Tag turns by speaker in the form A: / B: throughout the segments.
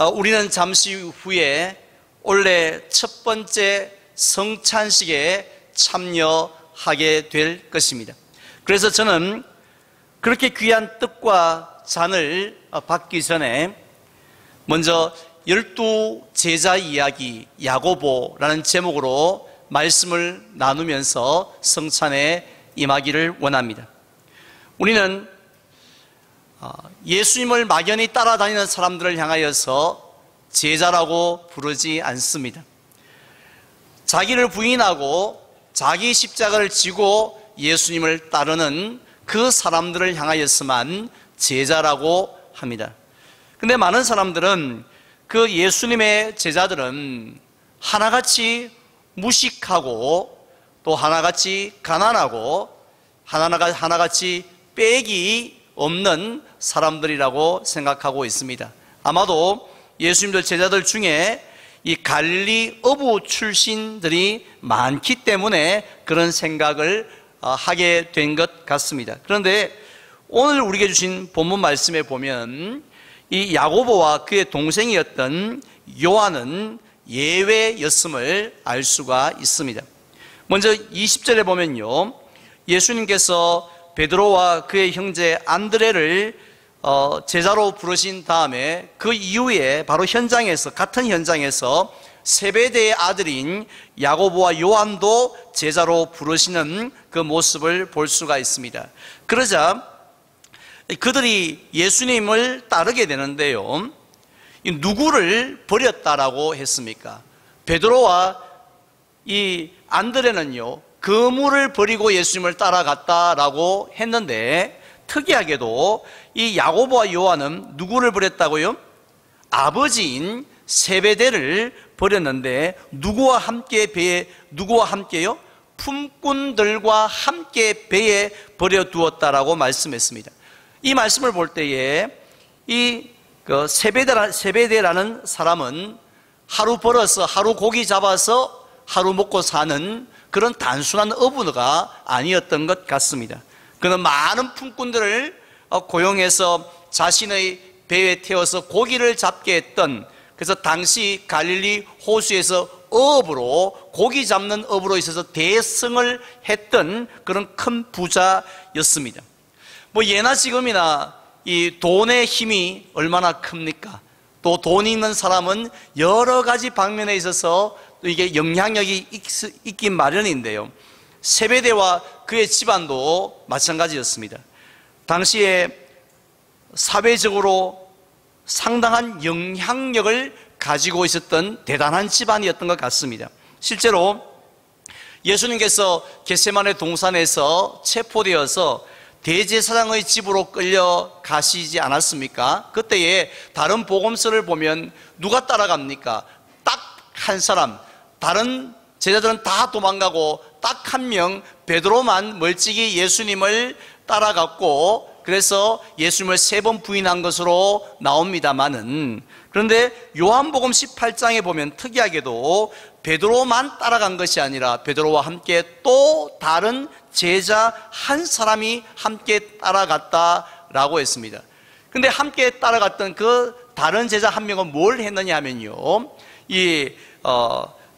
A: 우리는 잠시 후에 올해 첫 번째 성찬식에 참여하게 될 것입니다. 그래서 저는 그렇게 귀한 떡과 잔을 받기 전에 먼저 12제자 이야기 야고보라는 제목으로 말씀을 나누면서 성찬에 임하기를 원합니다. 우리는 예수님을 막연히 따라다니는 사람들을 향하여서 제자라고 부르지 않습니다. 자기를 부인하고 자기 십자가를 지고 예수님을 따르는 그 사람들을 향하여서만 제자라고 합니다. 근데 많은 사람들은 그 예수님의 제자들은 하나같이 무식하고 또 하나같이 가난하고 하나같이 빽이 없는 사람들이라고 생각하고 있습니다. 아마도 예수님들 제자들 중에 이 갈릴리 어부 출신들이 많기 때문에 그런 생각을 하게 된 것 같습니다. 그런데 오늘 우리에게 주신 본문 말씀에 보면 이 야고보와 그의 동생이었던 요한은 예외였음을 알 수가 있습니다. 먼저 20절에 보면요, 예수님께서 베드로와 그의 형제 안드레를 제자로 부르신 다음에 그 이후에 바로 같은 현장에서 세베대의 아들인 야고보와 요한도 제자로 부르시는 그 모습을 볼 수가 있습니다. 그러자 그들이 예수님을 따르게 되는데요, 누구를 버렸다라고 했습니까? 베드로와 이 안드레는요, 그물을 버리고 예수님을 따라갔다라고 했는데, 특이하게도 이 야고보와 요한은 누구를 버렸다고요? 아버지인 세베대를 버렸는데, 누구와 함께요? 품꾼들과 함께 배에 버려두었다라고 말씀했습니다. 이 말씀을 볼 때에 세베대라는 사람은 하루 벌어서 하루 고기 잡아서 하루 먹고 사는 그런 단순한 어부가 아니었던 것 같습니다. 그는 많은 품꾼들을 고용해서 자신의 배에 태워서 고기를 잡게 했던, 그래서 당시 갈릴리 호수에서 어업으로, 고기 잡는 업으로 있어서 대성을 했던 그런 큰 부자였습니다. 예나 지금이나 이 돈의 힘이 얼마나 큽니까? 또 돈이 있는 사람은 여러 가지 방면에 있어서 이게 영향력이 있긴 마련인데요, 세베대와 그의 집안도 마찬가지였습니다. 당시에 사회적으로 상당한 영향력을 가지고 있었던 대단한 집안이었던 것 같습니다. 실제로 예수님께서 겟세마네 동산에서 체포되어서 대제사장의 집으로 끌려가시지 않았습니까? 그때에 다른 복음서를 보면 누가 따라갑니까? 딱 한 사람, 다른 제자들은 다 도망가고 딱 한 명, 베드로만 멀찍이 예수님을 따라갔고, 그래서 예수님을 3번 부인한 것으로 나옵니다마는, 그런데 요한복음 18장에 보면 특이하게도 베드로만 따라간 것이 아니라 베드로와 함께 또 다른 제자 한 사람이 함께 따라갔다라고 했습니다. 근데 함께 따라갔던 그 다른 제자 한 명은 뭘 했느냐 하면요,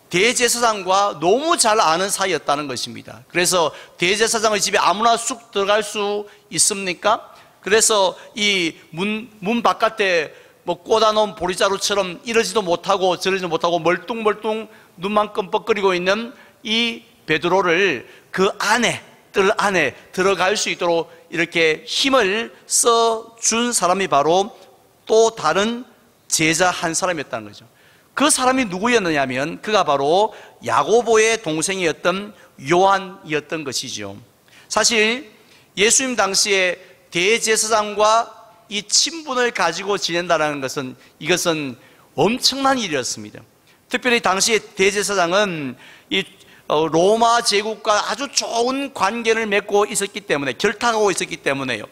A: 대제사장과 너무 잘 아는 사이였다는 것입니다. 그래서 대제사장의 집에 아무나 쑥 들어갈 수 있습니까? 그래서 이 문 바깥에 꽂아놓은 보리자루처럼 이러지도 못하고 저러지도 못하고 멀뚱멀뚱 눈만 끔뻑거리고 있는 이 베드로를 뜰 안에 들어갈 수 있도록 이렇게 힘을 써준 사람이 바로 또 다른 제자 한 사람이었다는 거죠. 그 사람이 누구였느냐 하면 그가 바로 야고보의 동생이었던 요한이었던 것이죠. 사실 예수님 당시에 대제사장과 이 친분을 가지고 지낸다는 것은, 이것은 엄청난 일이었습니다. 특별히 당시에 대제사장은 이 로마 제국과 아주 좋은 관계를 맺고 있었기 때문에, 결탁하고 있었기 때문에요,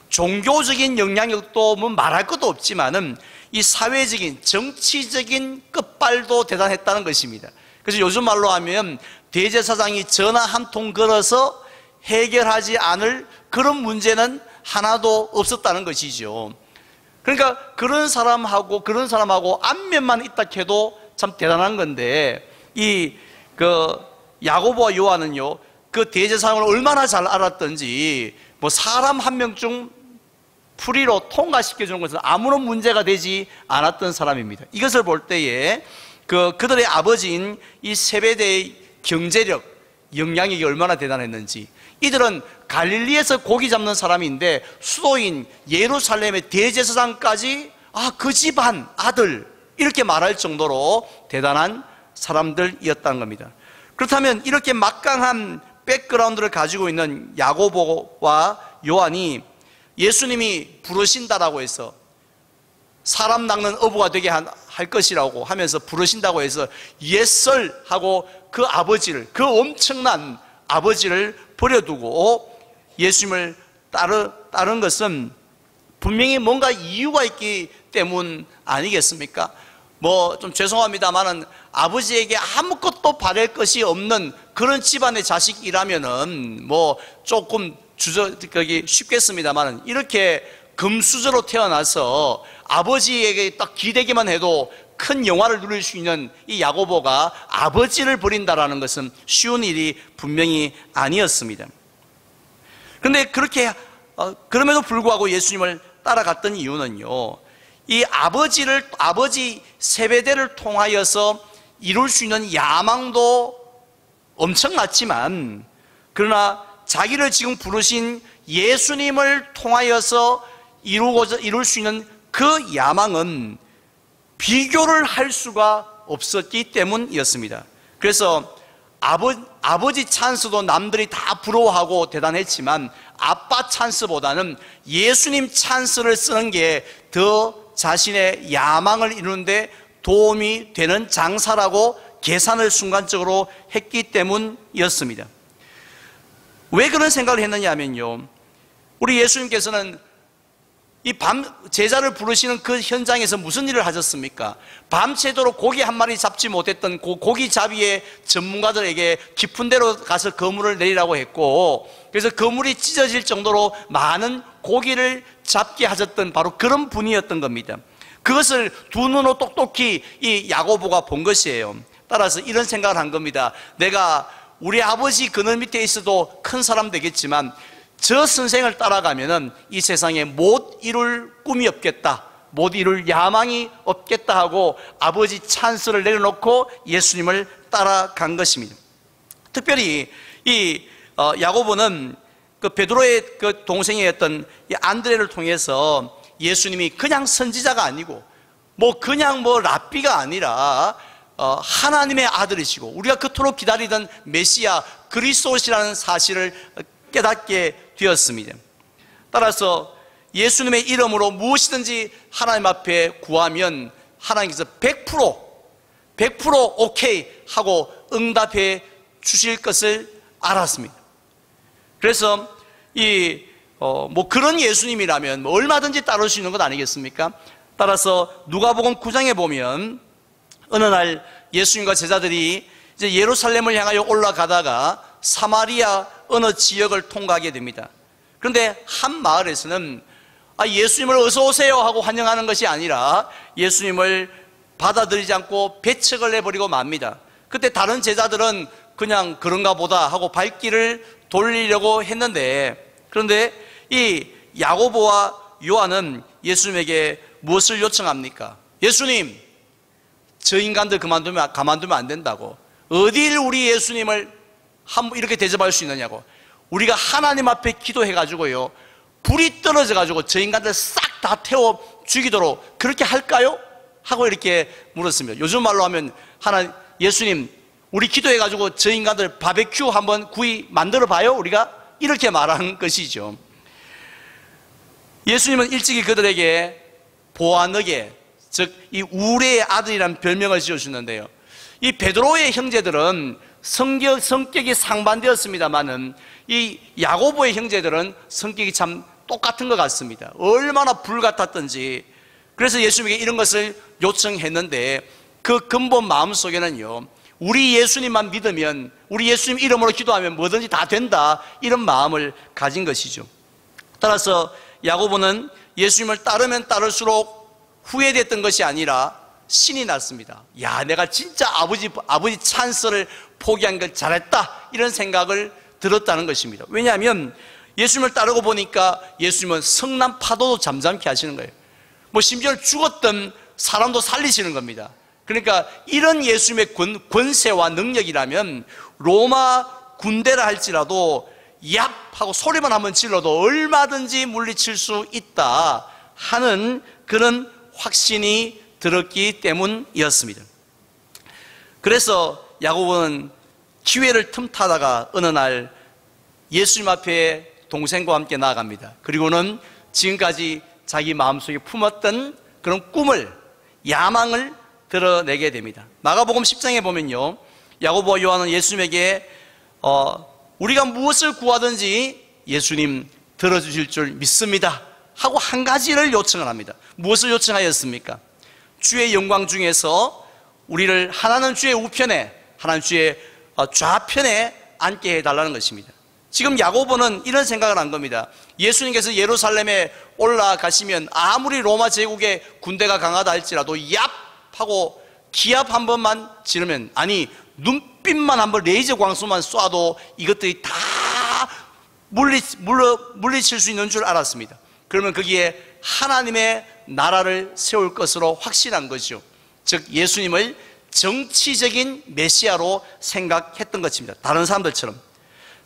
A: 종교적인 영향력도 말할 것도 없지만은 이 사회적인, 정치적인 끝발도 대단했다는 것입니다. 그래서 요즘 말로 하면 대제사장이 전화 한 통 걸어서 해결하지 않을 그런 문제는 하나도 없었다는 것이죠. 그러니까 그런 사람하고 안면만 있다 해도 참 대단한 건데, 야고보와 요한은요, 그 대제사장을 얼마나 잘 알았던지, 뭐 사람 한 명중 풀이로 통과시켜주는 것은 아무런 문제가 되지 않았던 사람입니다. 이것을 볼 때에 그들의 아버지인 이 세베대의 경제력, 영향력이 얼마나 대단했는지. 이들은 갈릴리에서 고기 잡는 사람인데 수도인 예루살렘의 대제사장까지 그 집안 아들 이렇게 말할 정도로 대단한 사람들이었다는 겁니다. 그렇다면 이렇게 막강한 백그라운드를 가지고 있는 야고보와 요한이 예수님이 부르신다라고 해서 사람 낚는 어부가 되게 할 것이라고 하면서 부르신다고 해서 예썰 하고 그 아버지를, 그 엄청난 아버지를 버려두고 예수님을 따른 것은 분명히 뭔가 이유가 있기 때문 아니겠습니까? 뭐 좀 죄송합니다만은 아버지에게 아무것도 바랄 것이 없는 그런 집안의 자식이라면은 뭐 조금 쉽겠습니다만은 이렇게 금수저로 태어나서 아버지에게 딱 기대기만 해도 큰 영화를 누릴 수 있는 이 야고보가 아버지를 버린다라는 것은 쉬운 일이 분명히 아니었습니다. 그런데 그럼에도 불구하고 예수님을 따라갔던 이유는요, 이 아버지 세베대를 통하여서 이룰 수 있는 야망도 엄청났지만, 그러나 자기를 지금 부르신 예수님을 통하여서 이룰 수 있는 그 야망은 비교를 할 수가 없었기 때문이었습니다. 그래서 아버지 찬스도 남들이 다 부러워하고 대단했지만 아빠 찬스보다는 예수님 찬스를 쓰는 게 더 자신의 야망을 이루는데 도움이 되는 장사라고 계산을 순간적으로 했기 때문이었습니다. 왜 그런 생각을 했느냐 하면요, 우리 예수님께서는 제자를 부르시는 그 현장에서 무슨 일을 하셨습니까? 밤새도록 고기 한 마리 잡지 못했던 고기 잡이의 전문가들에게 깊은 데로 가서 그물을 내리라고 했고, 그래서 그물이 찢어질 정도로 많은 고기를 잡게 하셨던 바로 그런 분이었던 겁니다. 그것을 두 눈으로 똑똑히 이 야고보가 본 것이에요. 따라서 이런 생각을 한 겁니다. 내가 우리 아버지 그늘 밑에 있어도 큰 사람 되겠지만 저 선생을 따라가면은 이 세상에 못 이룰 꿈이 없겠다, 못 이룰 야망이 없겠다 하고 아버지 찬스를 내려놓고 예수님을 따라간 것입니다. 특별히 야고보는 그 베드로의 그 동생이었던 이 안드레를 통해서 예수님이 그냥 선지자가 아니고 그냥 랍비가 아니라 하나님의 아들이시고 우리가 그토록 기다리던 메시아 그리스도시라는 사실을 깨닫게 되었습니다. 따라서 예수님의 이름으로 무엇이든지 하나님 앞에 구하면 하나님께서 100% 오케이 하고 응답해 주실 것을 알았습니다. 그래서 그런 예수님이라면 얼마든지 따를 수 있는 것 아니겠습니까? 따라서 누가복음 9장에 보면 어느 날 예수님과 제자들이 이제 예루살렘을 향하여 올라가다가 사마리아 어느 지역을 통과하게 됩니다. 그런데 한 마을에서는 예수님을 어서 오세요 하고 환영하는 것이 아니라 예수님을 받아들이지 않고 배척을 내버리고 맙니다. 그때 다른 제자들은 그냥 그런가 보다 하고 발길을 돌리려고 했는데, 그런데 이 야고보와 요한은 예수님에게 무엇을 요청합니까? 예수님, 저 인간들 가만두면 안 된다고. 어딜 우리 예수님을 이렇게 대접할 수 있느냐고. 우리가 하나님 앞에 기도해가지고요, 불이 떨어져가지고 저 인간들 싹 다 태워 죽이도록 그렇게 할까요? 하고 이렇게 물었습니다. 요즘 말로 하면 예수님, 우리 기도해가지고 저 인간들 바베큐 한번 구이 만들어 봐요, 우리가? 이렇게 말하는 것이죠. 예수님은 일찍이 그들에게 보아너게, 즉 이 우레의 아들이라는 별명을 지어주는데요, 이 베드로의 형제들은 성격이 상반되었습니다만은 이 야고보의 형제들은 성격이 참 똑같은 것 같습니다. 얼마나 불같았던지. 그래서 예수님에게 이런 것을 요청했는데 그 근본 마음속에는요, 우리 예수님만 믿으면, 우리 예수님 이름으로 기도하면 뭐든지 다 된다, 이런 마음을 가진 것이죠. 따라서 야고보는 예수님을 따르면 따를수록 후회됐던 것이 아니라 신이 났습니다. 야, 내가 진짜 아버지 찬스를 포기한 걸 잘했다, 이런 생각을 들었다는 것입니다. 왜냐하면 예수님을 따르고 보니까 예수님은 성난 파도도 잠잠케 하시는 거예요. 뭐 심지어 죽었던 사람도 살리시는 겁니다. 그러니까 이런 예수님의 권세와 능력이라면 로마 군대라 할지라도 얍 하고 소리만 한번 질러도 얼마든지 물리칠 수 있다 하는 그런 확신이 들었기 때문이었습니다. 그래서 야고보는 기회를 틈타다가 어느 날 예수님 앞에 동생과 함께 나아갑니다. 그리고는 지금까지 자기 마음속에 품었던 그런 꿈을, 야망을 드러내게 됩니다. 마가복음 10장에 보면요, 야고보와 요한은 예수님에게 우리가 무엇을 구하든지 예수님 들어주실 줄 믿습니다 하고 한 가지를 요청을 합니다. 무엇을 요청하였습니까? 주의 영광 중에서 우리를 하나는 주의 우편에, 하나는 주의 좌편에 앉게 해달라는 것입니다. 지금 야고보는 이런 생각을 한 겁니다. 예수님께서 예루살렘에 올라가시면 아무리 로마 제국의 군대가 강하다 할지라도 얍 하고 기합 한 번만 지르면, 아니 눈빛만 한번 레이저 광수만 쏴도 이것들이 다 물리칠 수 있는 줄 알았습니다. 그러면 거기에 하나님의 나라를 세울 것으로 확신한 거죠. 즉 예수님을 정치적인 메시아로 생각했던 것입니다. 다른 사람들처럼.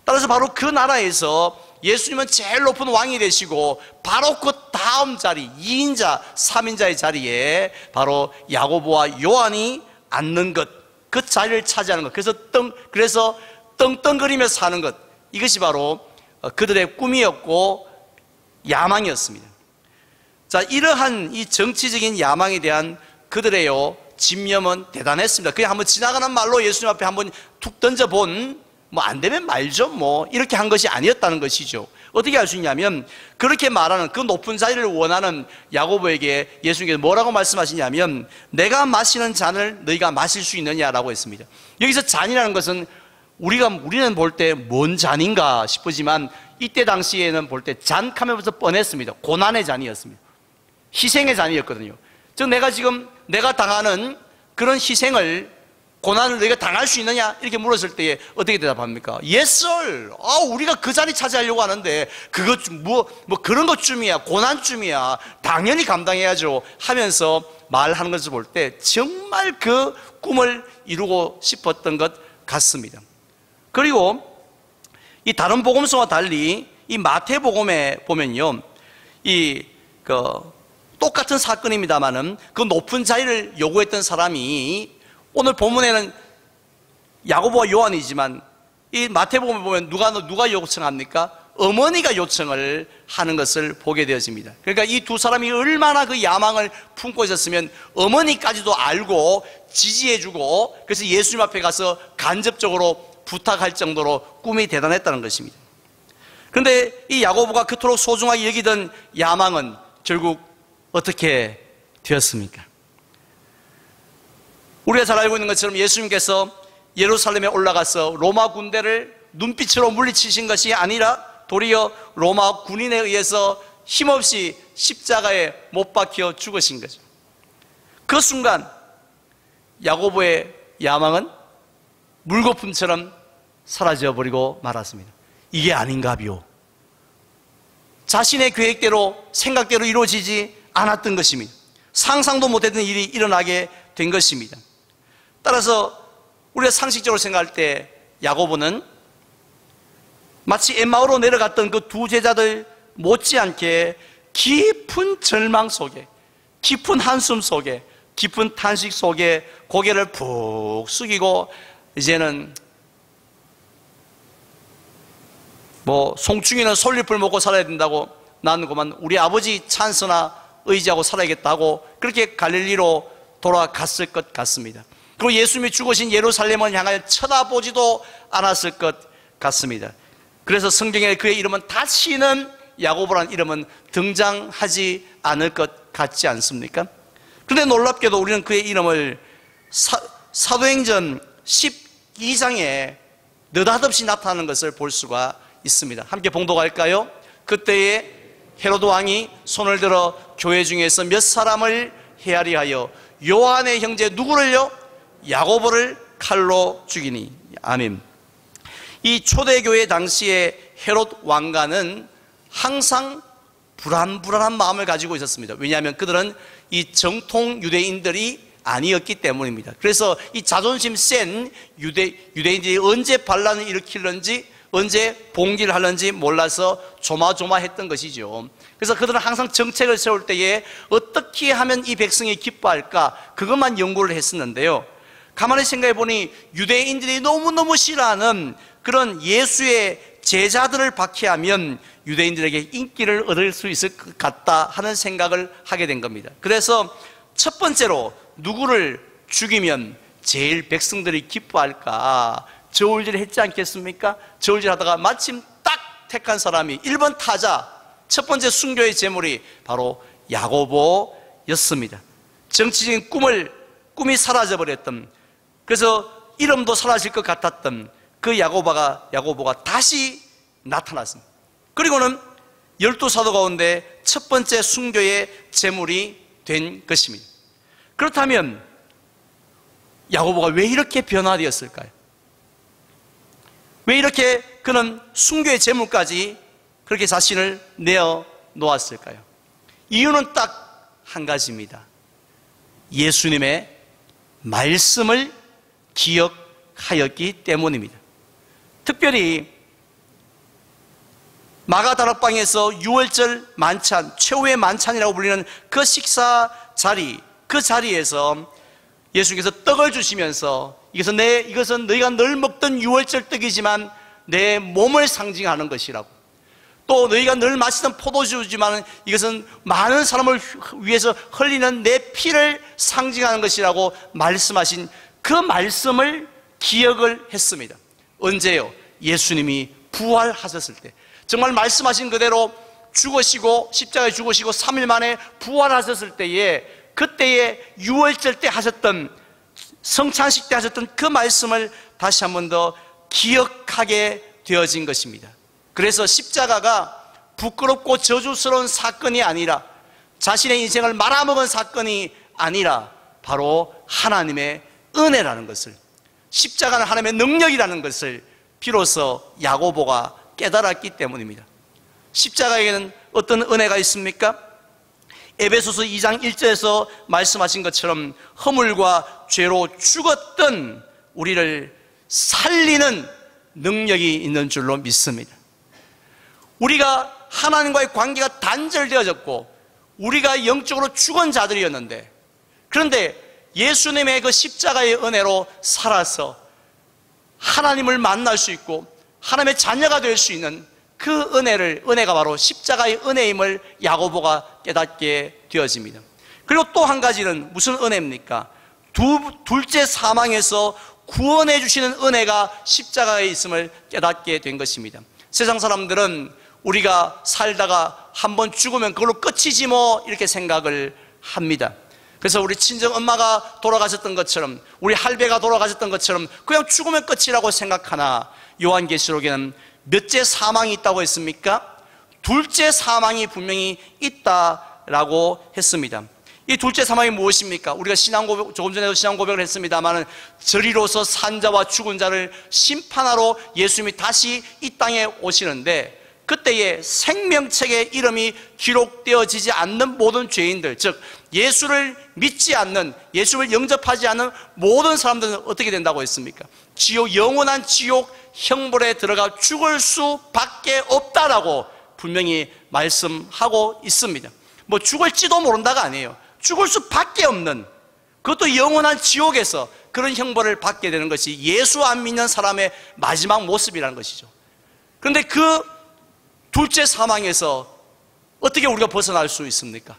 A: 따라서 바로 그 나라에서 예수님은 제일 높은 왕이 되시고 바로 그 다음 자리, 2인자, 3인자의 자리에 바로 야고보와 요한이 앉는 것, 그 자리를 차지하는 것, 그래서 떵떵거리며 사는 것, 이것이 바로 그들의 꿈이었고 야망이었습니다. 자, 이러한 이 정치적인 야망에 대한 그들의 집념은 대단했습니다. 그냥 한번 지나가는 말로 예수님 앞에 한번 툭 던져본, 뭐 안 되면 말죠, 뭐 이렇게 한 것이 아니었다는 것이죠. 어떻게 알 수 있냐면, 그렇게 말하는 그 높은 자리를 원하는 야고보에게 예수님께서 뭐라고 말씀하시냐면, 내가 마시는 잔을 너희가 마실 수 있느냐라고 했습니다. 여기서 잔이라는 것은 우리는 볼 때 뭔 잔인가 싶지만 이때 당시에는 볼 때 잔 하면서 뻔했습니다. 고난의 잔이었습니다. 희생의 잔이었거든요. 즉 내가 당하는 그런 희생을, 고난을 너희가 당할 수 있느냐 이렇게 물었을 때에 어떻게 대답합니까? Yes sir. 우리가 그 자리 차지하려고 하는데 그것 뭐 그런 것쯤이야, 고난쯤이야, 당연히 감당해야죠 하면서 말하는 것을 볼 때 정말 그 꿈을 이루고 싶었던 것 같습니다. 그리고 이 다른 복음서와 달리 이 마태복음에 보면요, 똑같은 사건입니다만은 그 높은 자리를 요구했던 사람이, 오늘 본문에는 야고보와 요한이지만 이 마태복음에 보면 누가 요청합니까? 어머니가 요청을 하는 것을 보게 되어집니다. 그러니까 이 두 사람이 얼마나 그 야망을 품고 있었으면 어머니까지도 알고 지지해주고, 그래서 예수님 앞에 가서 간접적으로 부탁할 정도로 꿈이 대단했다는 것입니다. 그런데 이 야고보가 그토록 소중하게 여기던 야망은 결국 어떻게 되었습니까? 우리가 잘 알고 있는 것처럼 예수님께서 예루살렘에 올라가서 로마 군대를 눈빛으로 물리치신 것이 아니라 도리어 로마 군인에 의해서 힘없이 십자가에 못 박혀 죽으신 거죠. 그 순간 야고보의 야망은 물거품처럼 사라져버리고 말았습니다. 이게 아닌가비요. 자신의 계획대로, 생각대로 이루어지지 않았던 것입니다. 상상도 못했던 일이 일어나게 된 것입니다. 따라서 우리가 상식적으로 생각할 때 야고보는 마치 엠마오로 내려갔던 그 두 제자들 못지않게 깊은 절망 속에, 깊은 한숨 속에, 깊은 탄식 속에 고개를 푹 숙이고, 이제는 송충이는 솔잎을 먹고 살아야 된다고, 나는 그만 우리 아버지 찬스나 의지하고 살아야겠다고 그렇게 갈릴리로 돌아갔을 것 같습니다. 그리고 예수님이 죽으신 예루살렘을 향하여 쳐다보지도 않았을 것 같습니다. 그래서 성경에 그의 이름은 다시는, 야고보라는 이름은 등장하지 않을 것 같지 않습니까? 그런데 놀랍게도 우리는 그의 이름을 사도행전 12장에 느닷없이 나타나는 것을 볼 수가 있습니다. 함께 봉독할까요? 그때에 헤로드 왕이 손을 들어 교회 중에서 몇 사람을 헤아리 하여 요한의 형제 누구를요? 야고보를 칼로 죽이니. 아멘. 이 초대교회 당시에 헤롯 왕가는 항상 불안한 마음을 가지고 있었습니다. 왜냐하면 그들은 이 정통 유대인들이 아니었기 때문입니다. 그래서 이 자존심 센 유대인들이 언제 반란을 일으키는지, 언제 봉기를 하는지 몰라서 조마조마했던 것이죠. 그래서 그들은 항상 정책을 세울 때에 어떻게 하면 이 백성이 기뻐할까, 그것만 연구를 했었는데요. 가만히 생각해 보니 유대인들이 너무너무 싫어하는 그런 예수의 제자들을 박해하면 유대인들에게 인기를 얻을 수 있을 것 같다 하는 생각을 하게 된 겁니다. 그래서 첫 번째로 누구를 죽이면 제일 백성들이 기뻐할까, 저울질을 했지 않겠습니까? 저울질 하다가 마침 딱 택한 사람이 1번 타자, 첫 번째 순교의 제물이 바로 야고보였습니다. 정치적인 꿈이 사라져버렸던, 그래서 이름도 사라질 것 같았던 그 야고보가 다시 나타났습니다. 그리고는 12사도 가운데 첫 번째 순교의 제물이 된 것입니다. 그렇다면 야고보가 왜 이렇게 변화되었을까요? 왜 이렇게 그는 순교의 제물까지 그렇게 자신을 내어 놓았을까요? 이유는 딱 한 가지입니다. 예수님의 말씀을 기억하였기 때문입니다. 특별히 마가다락방에서 유월절 만찬, 최후의 만찬이라고 불리는 그 식사 자리, 그 자리에서 예수께서 떡을 주시면서 이것은 너희가 늘 먹던 유월절 떡이지만 내 몸을 상징하는 것이라고, 또 너희가 늘 마시던 포도주지만 이것은 많은 사람을 위해서 흘리는 내 피를 상징하는 것이라고 말씀하신 그 말씀을 기억을 했습니다. 언제요? 예수님이 부활하셨을 때, 정말 말씀하신 그대로 죽으시고 십자가에 죽으시고 3일 만에 부활하셨을 때에, 그때의 유월절 때 하셨던, 성찬식 때 하셨던 그 말씀을 다시 한 번 더 기억하게 되어진 것입니다. 그래서 십자가가 부끄럽고 저주스러운 사건이 아니라, 자신의 인생을 말아먹은 사건이 아니라 바로 하나님의 은혜라는 것을, 십자가는 하나님의 능력이라는 것을 비로소 야고보가 깨달았기 때문입니다. 십자가에는 어떤 은혜가 있습니까? 에베소서 2장 1절에서 말씀하신 것처럼 허물과 죄로 죽었던 우리를 살리는 능력이 있는 줄로 믿습니다. 우리가 하나님과의 관계가 단절되어졌고 우리가 영적으로 죽은 자들이었는데, 그런데 예수님의 그 십자가의 은혜로 살아서 하나님을 만날 수 있고 하나님의 자녀가 될 수 있는 그 은혜가 바로 십자가의 은혜임을 야고보가 깨닫게 되어집니다. 그리고 또 한 가지는 무슨 은혜입니까? 둘째 사망에서 구원해 주시는 은혜가 십자가에 있음을 깨닫게 된 것입니다. 세상 사람들은 우리가 살다가 한번 죽으면 그걸로 끝이지 뭐 이렇게 생각을 합니다. 그래서 우리 친정 엄마가 돌아가셨던 것처럼, 우리 할배가 돌아가셨던 것처럼 그냥 죽으면 끝이라고 생각하나, 요한계시록에는 몇째 사망이 있다고 했습니까? 둘째 사망이 분명히 있다라고 했습니다. 이 둘째 사망이 무엇입니까? 우리가 신앙고백, 조금 전에도 신앙고백을 했습니다만, 저리로서 산 자와 죽은 자를 심판하러 예수님이 다시 이 땅에 오시는데, 그때의 생명책에 이름이 기록되어지지 않는 모든 죄인들, 즉 예수를 믿지 않는, 예수를 영접하지 않는 모든 사람들은 어떻게 된다고 했습니까? 영원한 지옥 형벌에 들어가 죽을 수밖에 없다라고 분명히 말씀하고 있습니다. 뭐 죽을지도 모른다가 아니에요. 죽을 수밖에 없는, 그것도 영원한 지옥에서 그런 형벌을 받게 되는 것이 예수 안 믿는 사람의 마지막 모습이라는 것이죠. 그런데 그 둘째 사망에서 어떻게 우리가 벗어날 수 있습니까?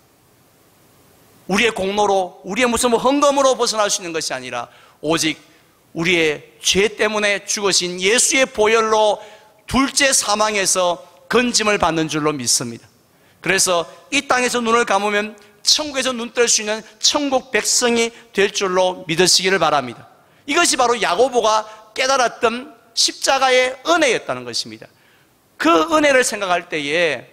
A: 우리의 공로로, 우리의 무슨 헌금으로 벗어날 수 있는 것이 아니라 오직 우리의 죄 때문에 죽으신 예수의 보혈로 둘째 사망에서 건짐을 받는 줄로 믿습니다. 그래서 이 땅에서 눈을 감으면 천국에서 눈 뜰 수 있는 천국 백성이 될 줄로 믿으시기를 바랍니다. 이것이 바로 야고보가 깨달았던 십자가의 은혜였다는 것입니다. 그 은혜를 생각할 때에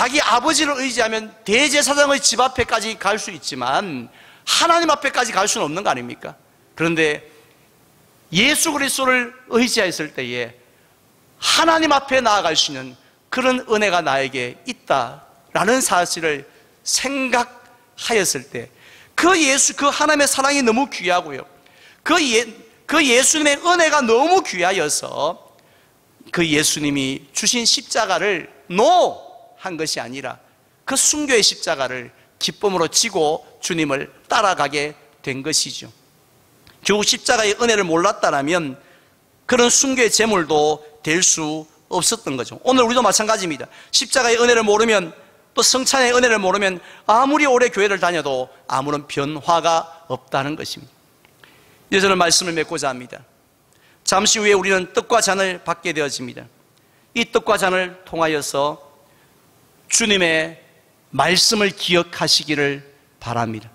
A: 자기 아버지를 의지하면 대제사장의 집 앞에까지 갈 수 있지만 하나님 앞에까지 갈 수는 없는 거 아닙니까? 그런데 예수 그리스도를 의지했을 때에 하나님 앞에 나아갈 수 있는 그런 은혜가 나에게 있다라는 사실을 생각하였을 때 그 하나님의 사랑이 너무 귀하고요. 그 예수님의 은혜가 너무 귀하여서 그 예수님이 주신 십자가를 한 것이 아니라 그 순교의 십자가를 기쁨으로 지고 주님을 따라가게 된 것이죠. 결국 십자가의 은혜를 몰랐다면 그런 순교의 제물도 될 수 없었던 거죠. 오늘 우리도 마찬가지입니다. 십자가의 은혜를 모르면, 또 성찬의 은혜를 모르면 아무리 오래 교회를 다녀도 아무런 변화가 없다는 것입니다. 이제 저는 말씀을 맺고자 합니다. 잠시 후에 우리는 떡과 잔을 받게 되어집니다. 이 떡과 잔을 통하여서 주님의 말씀을 기억하시기를 바랍니다.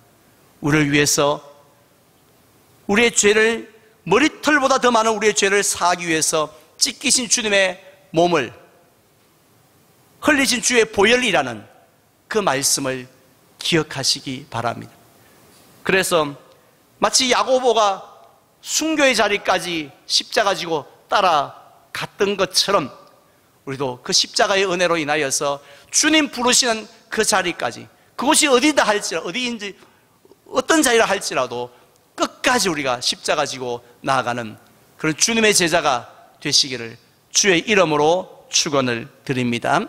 A: 우리를 위해서 우리의 죄를, 머리털보다 더 많은 우리의 죄를 사하기 위해서 찢기신 주님의 몸을, 흘리신 주의 보혈이라는 그 말씀을 기억하시기 바랍니다. 그래서 마치 야고보가 순교의 자리까지 십자가 지고 따라갔던 것처럼 우리도 그 십자가의 은혜로 인하여서 주님 부르시는 그 자리까지, 그곳이 어디다 할지라도, 어디인지 어떤 자리라 할지라도 끝까지 우리가 십자가 지고 나아가는 그런 주님의 제자가 되시기를 주의 이름으로 축원을 드립니다.